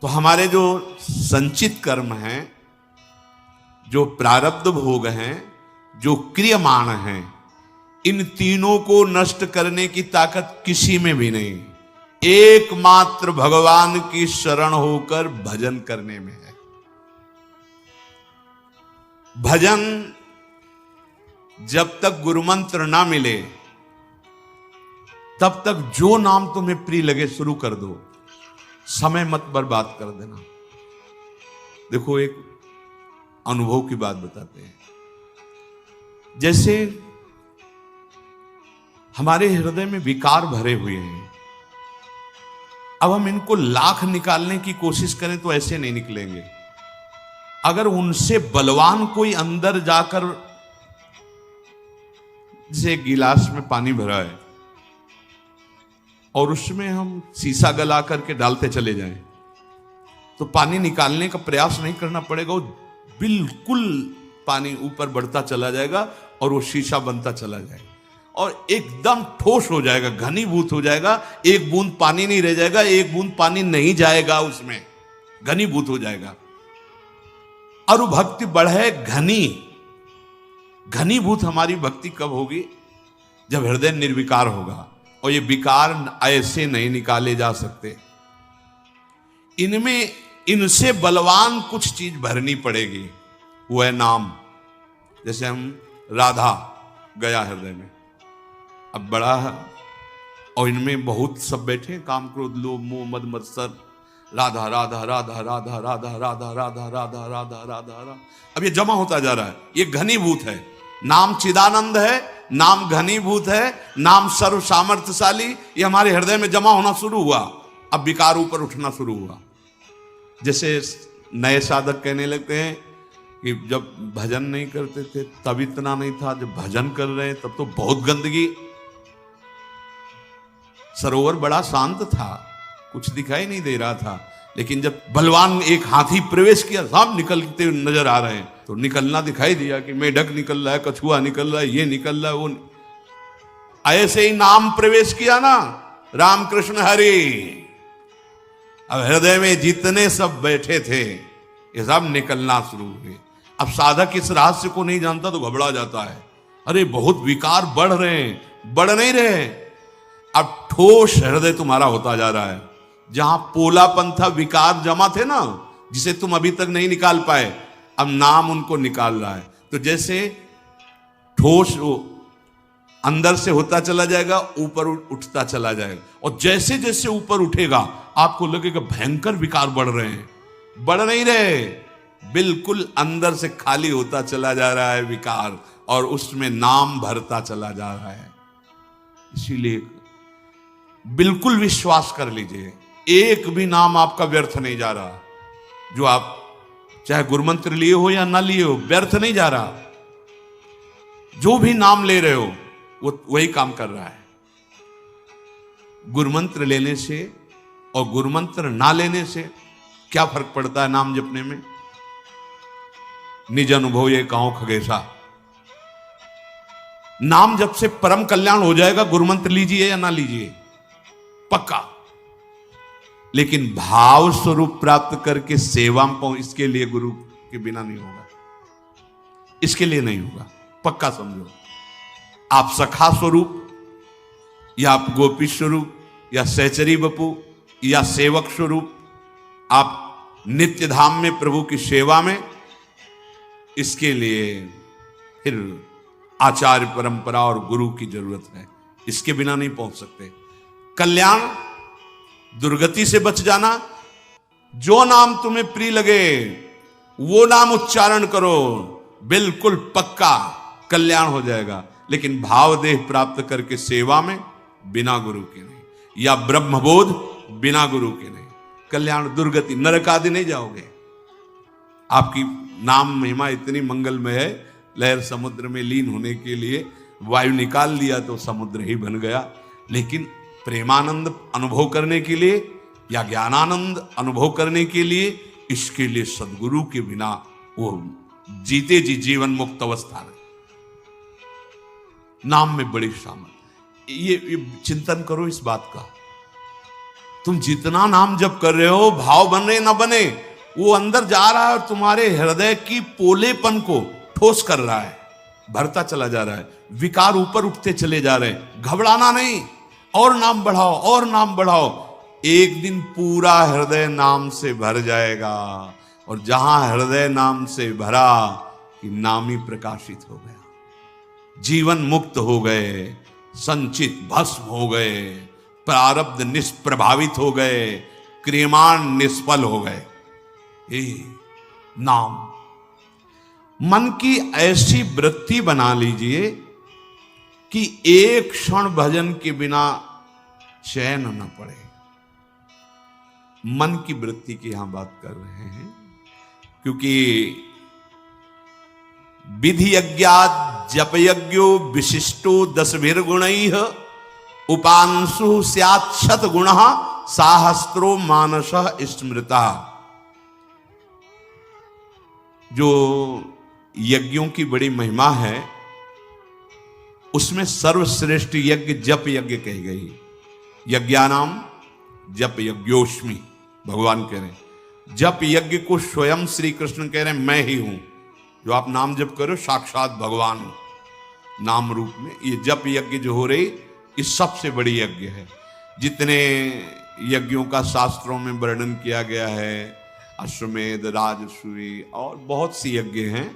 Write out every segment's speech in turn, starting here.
तो हमारे जो संचित कर्म हैं, जो प्रारब्ध भोग हैं, जो क्रियमाण हैं, इन तीनों को नष्ट करने की ताकत किसी में भी नहीं, एकमात्र भगवान की शरण होकर भजन करने में है। भजन जब तक गुरु मंत्र ना मिले तब तक जो नाम तुम्हें प्रिय लगे शुरू कर दो, समय मत बर्बाद कर देना। देखो एक अनुभव की बात बताते हैं। जैसे हमारे हृदय में विकार भरे हुए हैं, अब हम इनको लाख निकालने की कोशिश करें तो ऐसे नहीं निकलेंगे। अगर उनसे बलवान कोई अंदर जाकर, जैसे एक गिलास में पानी भरा है और उसमें हम शीशा गला करके डालते चले जाएं, तो पानी निकालने का प्रयास नहीं करना पड़ेगा, वो बिल्कुल पानी ऊपर बढ़ता चला जाएगा और वो शीशा बनता चला जाएगा और एकदम ठोस हो जाएगा, घनीभूत हो जाएगा। एक बूंद पानी नहीं रह जाएगा, एक बूंद पानी नहीं जाएगा, उसमें घनीभूत हो जाएगा। और वो भक्ति बढ़े घनीभूत हमारी भक्ति कब होगी? जब हृदय निर्विकार होगा। और ये विकार ऐसे नहीं निकाले जा सकते, इनमें इनसे बलवान कुछ चीज भरनी पड़ेगी, वो है नाम। जैसे हम राधा गया हृदय में, अब बड़ा है और इनमें बहुत सब बैठे हैं, काम क्रोध लोभ मोह मद मत्सर, राधा राधा राधा राधा राधा राधा राधा राधा राधा राधा। अब ये जमा होता जा रहा है, ये घनीभूत है। नाम चिदानंद है, नाम घनीभूत है, नाम सर्व सामर्थ्यशाली, ये हमारे हृदय में जमा होना शुरू हुआ। अब विकार ऊपर उठना शुरू हुआ। जैसे नए साधक कहने लगते हैं कि जब भजन नहीं करते थे तब इतना नहीं था, जब भजन कर रहे हैं तब तो बहुत गंदगी, सरोवर बड़ा शांत था, कुछ दिखाई नहीं दे रहा था, लेकिन जब बलवान एक हाथी प्रवेश किया, सब निकलते नजर आ रहे हैं, तो निकलना दिखाई दिया कि मेढक निकल रहा है, कछुआ निकल रहा है, ये निकल रहा है, वो ऐसे ही नाम प्रवेश किया ना, राम कृष्ण हरि। अब हृदय में जितने सब बैठे थे ये सब निकलना शुरू हुए। अब साधक इस रहस्य को नहीं जानता तो घबरा जाता है, अरे बहुत विकार बढ़ रहे हैं, बढ़ नहीं रहे। अब ठोस हृदय तुम्हारा होता जा रहा है। जहां पोलापन था, विकार जमा थे ना, जिसे तुम अभी तक नहीं निकाल पाए, अब नाम उनको निकाल रहा है। तो जैसे ठोस अंदर से होता चला जाएगा, ऊपर उठता चला जाएगा, और जैसे जैसे ऊपर उठेगा आपको लगेगा भयंकर विकार बढ़ रहे हैं, बढ़ नहीं रहे, बिल्कुल अंदर से खाली होता चला जा रहा है विकार, और उसमें नाम भरता चला जा रहा है। इसीलिए बिल्कुल विश्वास कर लीजिए, एक भी नाम आपका व्यर्थ नहीं जा रहा। जो आप चाहे गुरुमंत्र लिए हो या ना लिए हो, व्यर्थ नहीं जा रहा। जो भी नाम ले रहे हो वो वही काम कर रहा है। गुरुमंत्र लेने से और गुरुमंत्र ना लेने से क्या फर्क पड़ता है नाम जपने में? निज अनुभव ये कहो खगेशा, नाम जप से परम कल्याण हो जाएगा, गुरुमंत्र लीजिए या ना लीजिए, पक्का। लेकिन भाव स्वरूप प्राप्त करके सेवा में इसके लिए गुरु के बिना नहीं होगा, इसके लिए नहीं होगा, पक्का समझो। आप सखा स्वरूप या आप गोपी स्वरूप या सहचरी बपू या सेवक स्वरूप, आप नित्य धाम में प्रभु की सेवा में, इसके लिए फिर आचार्य परंपरा और गुरु की जरूरत है, इसके बिना नहीं पहुंच सकते। कल्याण, दुर्गति से बच जाना, जो नाम तुम्हें प्रिय लगे वो नाम उच्चारण करो, बिल्कुल पक्का कल्याण हो जाएगा। लेकिन भावदेह प्राप्त करके सेवा में बिना गुरु के नहीं, या ब्रह्मबोध बिना गुरु के नहीं, कल्याण दुर्गति नरक आदि नहीं जाओगे। आपकी नाम महिमा इतनी मंगलमय है, लहर समुद्र में लीन होने के लिए वायु निकाल दिया तो समुद्र ही बन गया, लेकिन प्रेमानंद अनुभव करने के लिए या ज्ञानानंद अनुभव करने के लिए, इसके लिए सदगुरु के बिना वो जीते जी जीवन मुक्त अवस्था में। नाम में बड़ी सामर्थ्य, ये चिंतन करो इस बात का, तुम जितना नाम जप कर रहे हो, भाव बने ना बने, वो अंदर जा रहा है और तुम्हारे हृदय की पोलेपन को ठोस कर रहा है, भरता चला जा रहा है, विकार ऊपर उठते चले जा रहे हैं। घबराना नहीं, और नाम बढ़ाओ और नाम बढ़ाओ, एक दिन पूरा हृदय नाम से भर जाएगा। और जहां हृदय नाम से भरा कि नाम ही प्रकाशित हो गया, जीवन मुक्त हो गए, संचित भस्म हो गए, प्रारब्ध निष्प्रभावित हो गए, क्रियमाण निष्फल हो गए। नाम मन की ऐसी वृत्ति बना लीजिए कि एक क्षण भजन के बिना चैन न पड़े। मन की वृत्ति की यहां बात कर रहे हैं, क्योंकि विधि यज्ञात् जप यज्ञो विशिष्टो 10 गुणैः उपांशु स्यात् शत गुणः साहस्रो मानसः स्मृतः। जो यज्ञों की बड़ी महिमा है, उसमें सर्वश्रेष्ठ यज्ञ जप यज्ञ कही गई। यज्ञानाम जप यज्ञोस्मि, भगवान कह रहे हैं। जप यज्ञ को स्वयं श्री कृष्ण कह रहे हैं, मैं ही हूं। जो आप नाम जप करो, साक्षात भगवान हो नाम रूप में। ये जप यज्ञ जो हो रही, ये सबसे बड़ी यज्ञ है। जितने यज्ञों का शास्त्रों में वर्णन किया गया है, अश्वमेध, राजसूय और बहुत सी यज्ञ हैं,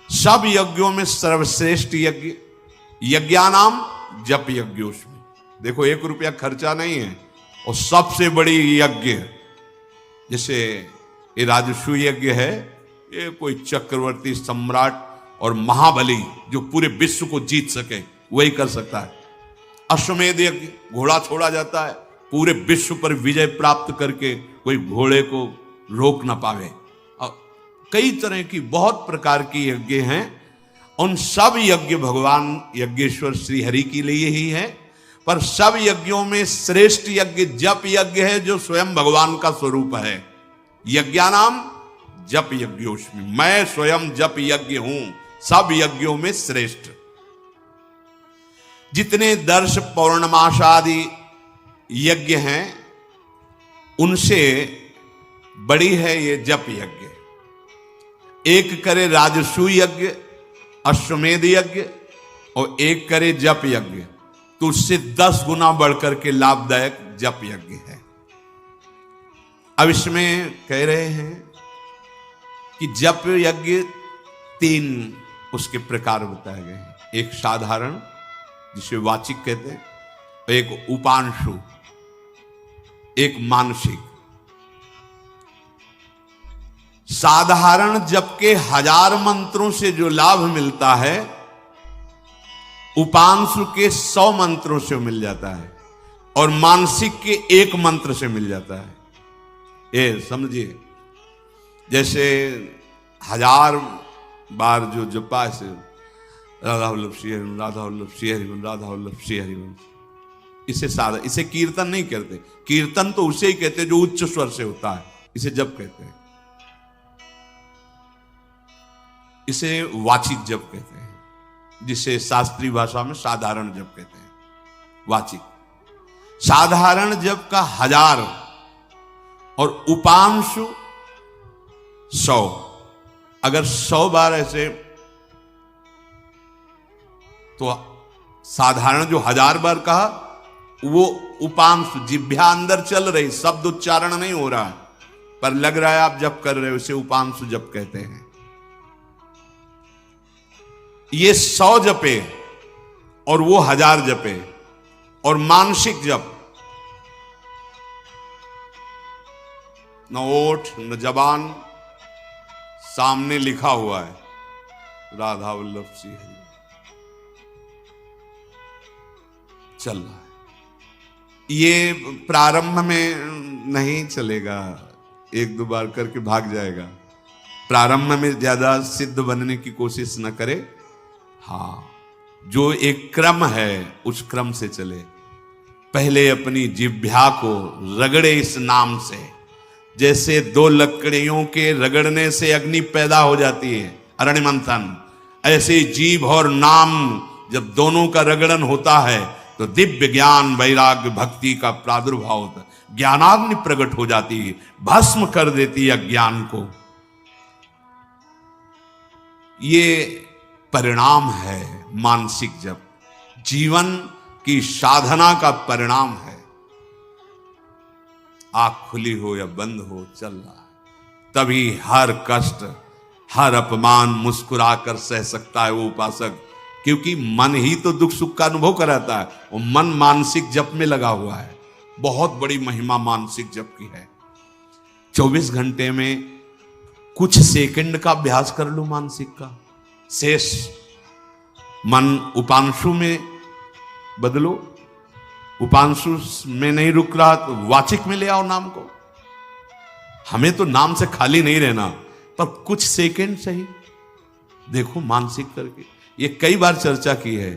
सब यज्ञों में सर्वश्रेष्ठ यज्ञ यज्ञानाम जप यज्ञोस्मि। देखो, 1 रुपया खर्चा नहीं है, और सबसे बड़ी यज्ञ, जैसे ये राजसूय यज्ञ है, ये कोई चक्रवर्ती सम्राट और महाबली जो पूरे विश्व को जीत सके वही कर सकता है। अश्वमेध यज्ञ, घोड़ा छोड़ा जाता है, पूरे विश्व पर विजय प्राप्त करके कोई घोड़े को रोक ना पावे। और कई तरह की बहुत प्रकार की यज्ञ हैं। उन सब यज्ञ भगवान यज्ञेश्वर श्री हरि के लिए ही है, पर सब यज्ञों में श्रेष्ठ यज्ञ जप यज्ञ है, जो स्वयं भगवान का स्वरूप है। यज्ञानाम जप यज्ञोस्मि, मैं स्वयं जप यज्ञ हूं, सब यज्ञों में श्रेष्ठ। जितने दर्श पौर्णमासादि यज्ञ हैं, उनसे बड़ी है ये जप यज्ञ। एक करे राजसूय यज्ञ, अश्वमेध यज्ञ, और एक करे जप यज्ञ, तो उससे 10 गुना बढ़कर के लाभदायक जप यज्ञ है। अब इसमें कह रहे हैं कि जप यज्ञ 3 उसके प्रकार बताए गए हैं। एक साधारण, जिसे वाचिक कहते हैं, एक उपांशु, एक मानसिक। साधारण जप के 1000 मंत्रों से जो लाभ मिलता है, उपांशु के 100 मंत्रों से मिल जाता है, और मानसिक के 1 मंत्र से मिल जाता है। ये समझिए, जैसे 1000 बार जो जपा से राधा वल्लभ श्री हरिवंश, राधा वल्लभ श्री हरिवंश, राधा वल्लभ श्री हरिवंश, इसे साधा, इसे कीर्तन नहीं कहते। कीर्तन तो उसे ही कहते जो उच्च स्वर से होता है, इसे जप कहते हैं। इसे वाचिक जप कहते हैं, जिसे शास्त्रीय भाषा में साधारण जप कहते हैं। वाचिक साधारण जप का 1000 और उपांशु 100। अगर 100 बार ऐसे, तो साधारण जो 1000 बार कहा, वो उपांशु, जिह्वा अंदर चल रही, शब्द उच्चारण नहीं हो रहा है, पर लग रहा है आप जप कर रहे हो, उसे उपांशु जप कहते हैं। ये 100 जपे और वो 1000 जपे। और मानसिक जप, न ओठ न जबान, सामने लिखा हुआ है राधा वल्लभ श्री हरि, चल रहा है। ये प्रारंभ में नहीं चलेगा, 1-2 बार करके भाग जाएगा। प्रारंभ में ज्यादा सिद्ध बनने की कोशिश न करे। हाँ, जो एक क्रम है उस क्रम से चले। पहले अपनी जिह्वा को रगड़े इस नाम से, जैसे 2 लकड़ियों के रगड़ने से अग्नि पैदा हो जाती है, अरण्य मंथन, ऐसे जीभ और नाम जब दोनों का रगड़न होता है तो दिव्य ज्ञान, वैराग्य, भक्ति का प्रादुर्भाव होता है। ज्ञानाग्नि प्रकट हो जाती है, भस्म कर देती है अज्ञान को। ये परिणाम है मानसिक जप, जीवन की साधना का परिणाम है। आंख खुली हो या बंद हो, चल रहा है, तभी हर कष्ट, हर अपमान मुस्कुराकर सह सकता है वो उपासक, क्योंकि मन ही तो दुख सुख का अनुभव कराता है। वो मन मानसिक जप में लगा हुआ है। बहुत बड़ी महिमा मानसिक जप की है। 24 घंटे में कुछ सेकंड का अभ्यास कर लो मानसिक का, शेष मन उपांशु में बदलो। उपांशु में नहीं रुक रहा तो वाचिक में ले आओ नाम को। हमें तो नाम से खाली नहीं रहना, पर कुछ सेकंड सही देखो मानसिक करके। ये कई बार चर्चा की है,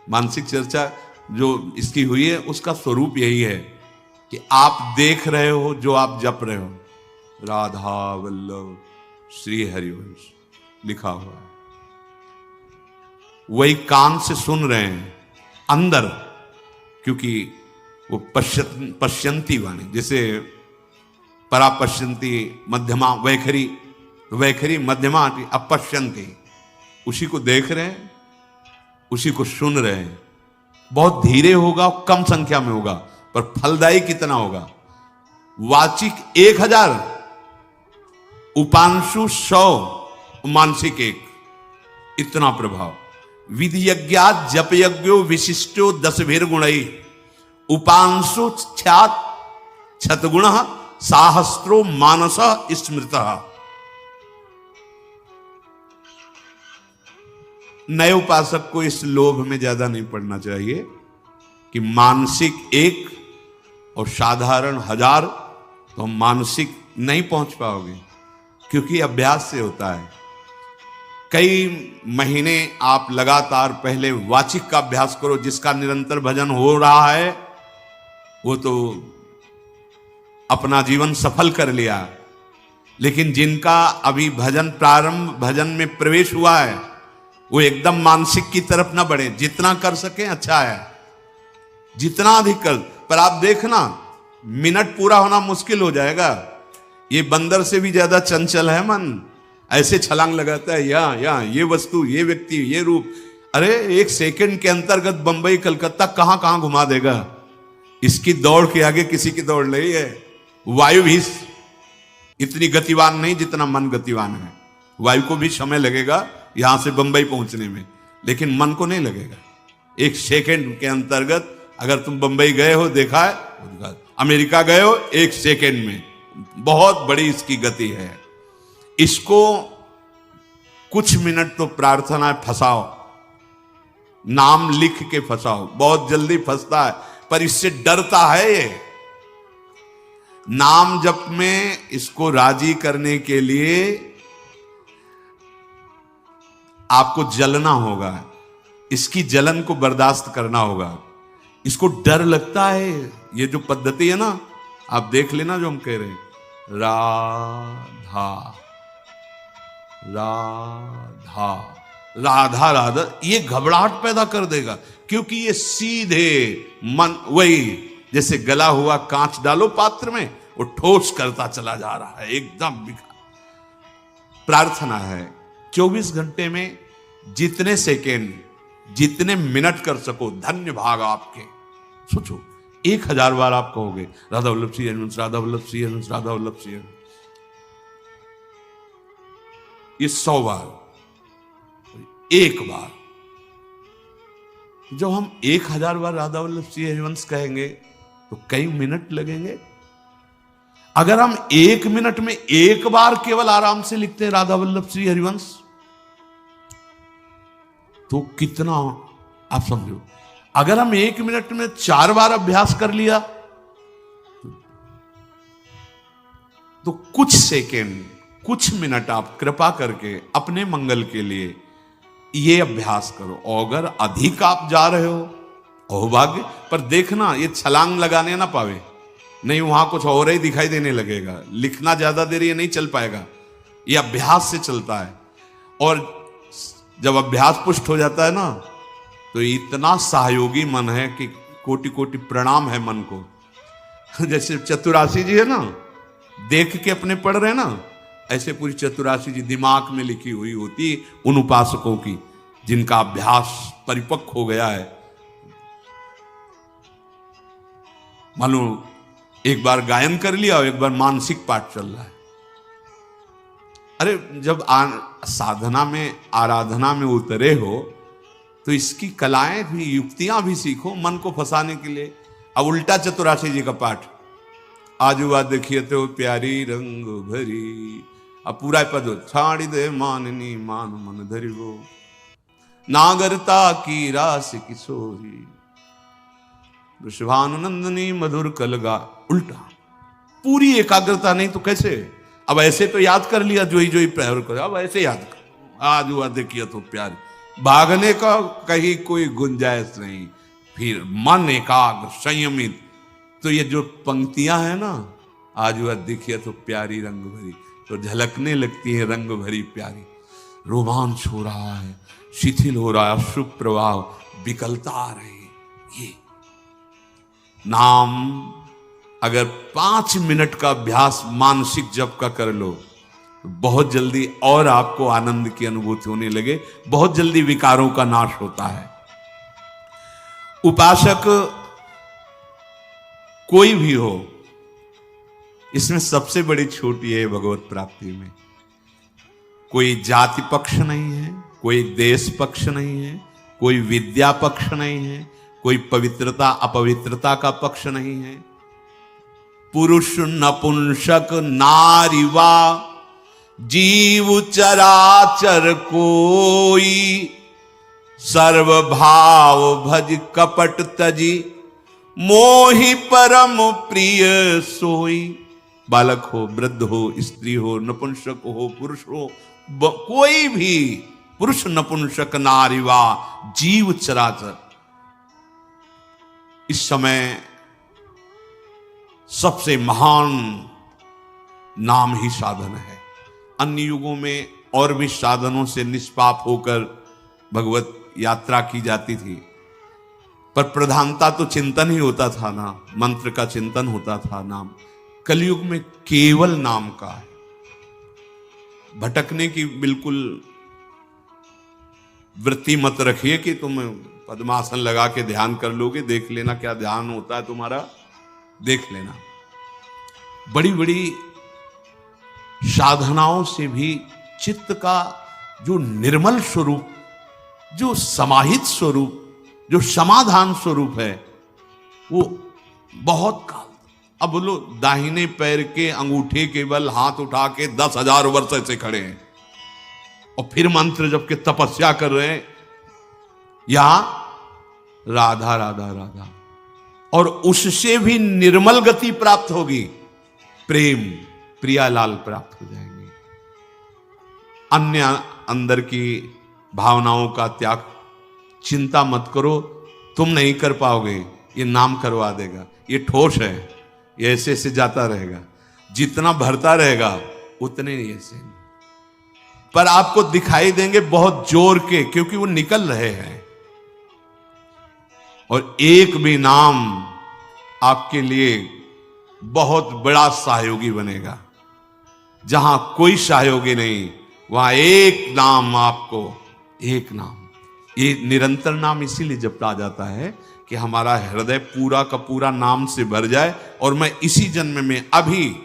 मानसिक चर्चा जो इसकी हुई है उसका स्वरूप यही है कि आप देख रहे हो जो आप जप रहे हो, राधा वल्लभ श्री हरिवंश लिखा हुआ है, वही कान से सुन रहे हैं अंदर, क्योंकि वो पश्यंती वाणी, जैसे परा पश्यंती मध्यमा वैखरी, वैखरी मध्यमा अपश्यंती, उसी को देख रहे हैं, उसी को सुन रहे हैं। बहुत धीरे होगा, कम संख्या में होगा, पर फलदायी कितना होगा। वाचिक 1000, उपांशु 100, मानसिक 1, इतना प्रभाव। विधि यज्ञात जप यज्ञो विशिष्टो 10 गुणई, उपांशु ख्यात छतगुण साहस्रो मानस स्मृत। नए उपासक को इस लोभ में ज्यादा नहीं पड़ना चाहिए कि मानसिक 1 और साधारण 1000, तो हम मानसिक नहीं पहुंच पाओगे, क्योंकि अभ्यास से होता है। कई महीने आप लगातार पहले वाचिक का अभ्यास करो, जिसका निरंतर भजन हो रहा है वो तो अपना जीवन सफल कर लिया, लेकिन जिनका अभी भजन प्रारंभ, भजन में प्रवेश हुआ है, वो एकदम मानसिक की तरफ ना बढ़े। जितना कर सके अच्छा है, जितना अधिक कर, पर आप देखना मिनट पूरा होना मुश्किल हो जाएगा। ये बंदर से भी ज्यादा चंचल है मन, ऐसे छलांग लगाता है, या ये वस्तु, ये व्यक्ति, ये रूप। अरे 1 सेकंड के अंतर्गत बंबई कलकत्ता कहां कहां घुमा देगा। इसकी दौड़ के आगे किसी की दौड़ नहीं है। वायु भी इतनी गतिवान नहीं जितना मन गतिवान है। वायु को भी समय लगेगा यहां से बंबई पहुंचने में, लेकिन मन को नहीं लगेगा। 1 सेकंड के अंतर्गत अगर तुम बंबई गए हो, देखा है, अमेरिका गए हो, 1 सेकंड में, बहुत बड़ी इसकी गति है। इसको कुछ मिनट तो प्रार्थना फंसाओ, नाम लिख के फंसाओ, बहुत जल्दी फंसता है, पर इससे डरता है ये। नाम जप में इसको राजी करने के लिए आपको जलना होगा, इसकी जलन को बर्दाश्त करना होगा। इसको डर लगता है। ये जो पद्धति है ना, आप देख लेना जो हम कह रहे हैं, राधा राधा राधा राधा, ये घबराहट पैदा कर देगा, क्योंकि ये सीधे मन, वही जैसे गला हुआ कांच डालो पात्र में, वो ठोस करता चला जा रहा है, एकदम बिखा। प्रार्थना है 24 घंटे में जितने सेकेंड, जितने मिनट कर सको, धन्य भाग आपके। सोचो 1000 बार आप कहोगे राधा वल्लभ श्री हरिवंश, राधा वल्लभ श्री हरिवंश, राधा वल्लभ श्री हरिवंश। ये 100 बार, 1 बार। जब हम 1000 बार राधा वल्लभ श्री हरिवंश कहेंगे तो कई मिनट लगेंगे। अगर हम 1 मिनट में 1 बार केवल आराम से लिखते हैं राधा वल्लभ श्री हरिवंश, तो कितना आप समझो। अगर हम 1 मिनट में 4 बार अभ्यास कर लिया तो कुछ सेकेंड, कुछ मिनट आप कृपा करके अपने मंगल के लिए ये अभ्यास करो। और अगर अधिक आप जा रहे हो, अहोभाग्य, पर देखना ये छलांग लगाने ना पावे, नहीं वहां कुछ और ही दिखाई देने लगेगा। लिखना ज्यादा देर ये नहीं चल पाएगा, ये अभ्यास से चलता है। और जब अभ्यास पुष्ट हो जाता है ना, तो इतना सहयोगी मन है कि कोटि कोटि प्रणाम है मन को। जैसे चतुराशी जी है ना, देख के अपने पढ़ रहे हैं ना, ऐसे पूरी चतुराशी जी दिमाग में लिखी हुई होती उन उपासकों की जिनका अभ्यास परिपक्व हो गया है। मानो एक बार गायन कर लिया और एक बार मानसिक पाठ चल रहा है। अरे जब साधना में, आराधना में उतरे हो तो इसकी कलाएं भी, युक्तियां भी सीखो मन को फंसाने के लिए। अब उल्टा चतुराशी जी का पाठ, आजुबाज देखिए तो प्यारी रंग भरी, अब पूरा पद छाड़ी दे माननी मान मन धरी वो, नागरता की रास किशोरी, वृषभानुनंदनी मधुर कलगा। उल्टा, पूरी एकाग्रता नहीं तो कैसे? अब ऐसे तो याद कर लिया जो ही प्रहर कर, अब ऐसे याद कर, आजुबाज देखिए तो प्यारी, भागने का कहीं कोई गुंजाइश नहीं, फिर मन एकाग्र संयमित। तो ये जो पंक्तियां हैं ना, आज वह देखिए तो प्यारी रंग भरी, तो झलकने लगती है रंग भरी प्यारी, रोमांच हो रहा है, शिथिल हो रहा है, शुभ प्रभाव, विकलता आ रही है। ये नाम अगर 5 मिनट का अभ्यास मानसिक जप का कर लो तो बहुत जल्दी और आपको आनंद की अनुभूति होने लगे, बहुत जल्दी विकारों का नाश होता है। उपासक कोई भी हो, इसमें सबसे बड़ी छूट यह है भगवत प्राप्ति में, कोई जाति पक्ष नहीं है, कोई देश पक्ष नहीं है, कोई विद्या पक्ष नहीं है, कोई पवित्रता अपवित्रता का पक्ष नहीं है। पुरुष नपुंसक नारीवा जीव चराचर कोई, सर्वभाव भज कपट तजी, मोहि परम प्रिय सोई। बालक हो, वृद्ध हो, स्त्री हो, नपुंसक हो, पुरुष हो, कोई भी, पुरुष नपुंसक नारीवा जीव चराचर। इस समय सबसे महान नाम ही साधन है। अन्य युगों में और भी साधनों से निष्पाप होकर भगवत यात्रा की जाती थी, पर प्रधानता तो चिंतन ही होता था ना, मंत्र का चिंतन होता था। नाम कलयुग में केवल नाम का है। भटकने की बिल्कुल वृत्ति मत रखिए कि तुम पद्मासन लगा के ध्यान कर लोगे, देख लेना क्या ध्यान होता है तुम्हारा, देख लेना। बड़ी बड़ी साधनाओं से भी चित्त का जो निर्मल स्वरूप, जो समाहित स्वरूप, जो समाधान स्वरूप है, वो बहुत काल। अब बोलो, दाहिने पैर के अंगूठे के बल हाथ उठा के 10,000 वर्ष से खड़े हैं और फिर मंत्र जब के तपस्या कर रहे हैं, यहां राधा राधा राधा, और उससे भी निर्मल गति प्राप्त होगी, प्रेम प्रियालाल प्राप्त हो जाएंगे। अन्य अंदर की भावनाओं का त्याग, चिंता मत करो, तुम नहीं कर पाओगे, ये नाम करवा देगा। ये ठोस है, ये ऐसे ऐसे जाता रहेगा, जितना भरता रहेगा उतने ही ऐसे, पर आपको दिखाई देंगे बहुत जोर के, क्योंकि वो निकल रहे हैं। और एक भी नाम आपके लिए बहुत बड़ा सहयोगी बनेगा। जहां कोई सहयोगी नहीं, वहां एक नाम आपको, एक नाम। ये निरंतर नाम इसीलिए जपा जाता है कि हमारा हृदय पूरा का पूरा नाम से भर जाए और मैं इसी जन्म में, अभी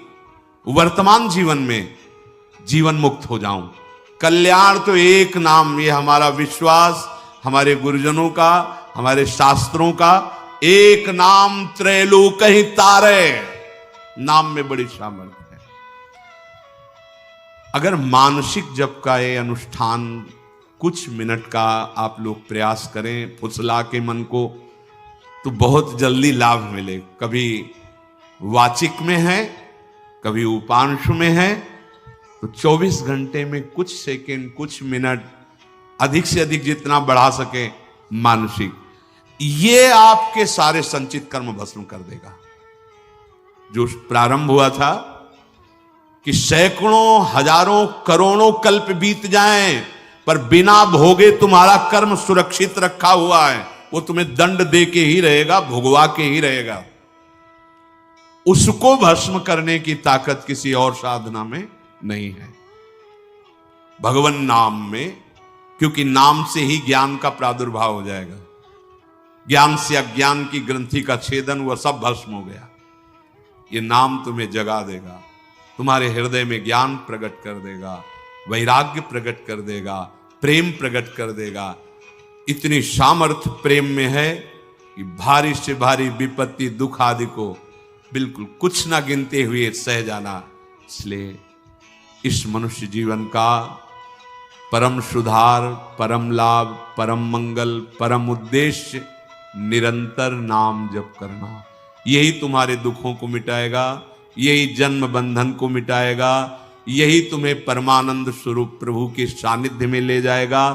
वर्तमान जीवन में जीवन मुक्त हो जाऊं। कल्याण तो एक नाम, ये हमारा विश्वास, हमारे गुरुजनों का, हमारे शास्त्रों का, एक नाम त्रैलोक ही तारे। नाम में बड़ी सामर्थ्य है। अगर मानसिक जप का ये अनुष्ठान कुछ मिनट का आप लोग प्रयास करें, फुसला के मन को, तो बहुत जल्दी लाभ मिले। कभी वाचिक में है, कभी उपांशु में है, तो 24 घंटे में कुछ सेकंड, कुछ मिनट, अधिक से अधिक जितना बढ़ा सके मानसिक, ये आपके सारे संचित कर्म भस्म कर देगा। जो प्रारंभ हुआ था कि सैकड़ों, हजारों, करोड़ों कल्प बीत जाएं, पर बिना भोगे तुम्हारा कर्म सुरक्षित रखा हुआ है, वो तुम्हें दंड दे के ही रहेगा, भुगवा के ही रहेगा। उसको भस्म करने की ताकत किसी और साधना में नहीं है। भगवान नाम में, क्योंकि नाम से ही ज्ञान का प्रादुर्भाव हो जाएगा। ज्ञान से अज्ञान की ग्रंथि का छेदन हुआ, सब भस्म हो गया। ये नाम तुम्हें जगा देगा, तुम्हारे हृदय में ज्ञान प्रकट कर देगा, वैराग्य प्रकट कर देगा, प्रेम प्रकट कर देगा। इतनी सामर्थ्य प्रेम में है कि भारी से भारी विपत्ति दुख आदि को बिल्कुल कुछ ना गिनते हुए सह जाना। इसलिए इस मनुष्य जीवन का परम सुधार, परम लाभ, परम मंगल, परम उद्देश्य निरंतर नाम जप करना। यही तुम्हारे दुखों को मिटाएगा, यही जन्म बंधन को मिटाएगा, यही तुम्हें परमानंद स्वरूप प्रभु के सानिध्य में ले जाएगा।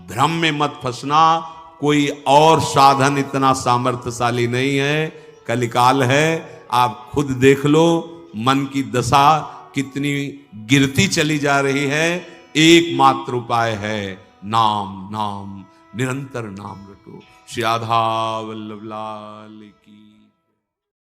भ्रम में मत फंसना, कोई और साधन इतना सामर्थ्यशाली नहीं है। कलिकाल है, आप खुद देख लो मन की दशा कितनी गिरती चली जा रही है। एकमात्र उपाय है नाम, नाम, निरंतर नाम रटो। श्री राधा वल्लभ लाल की।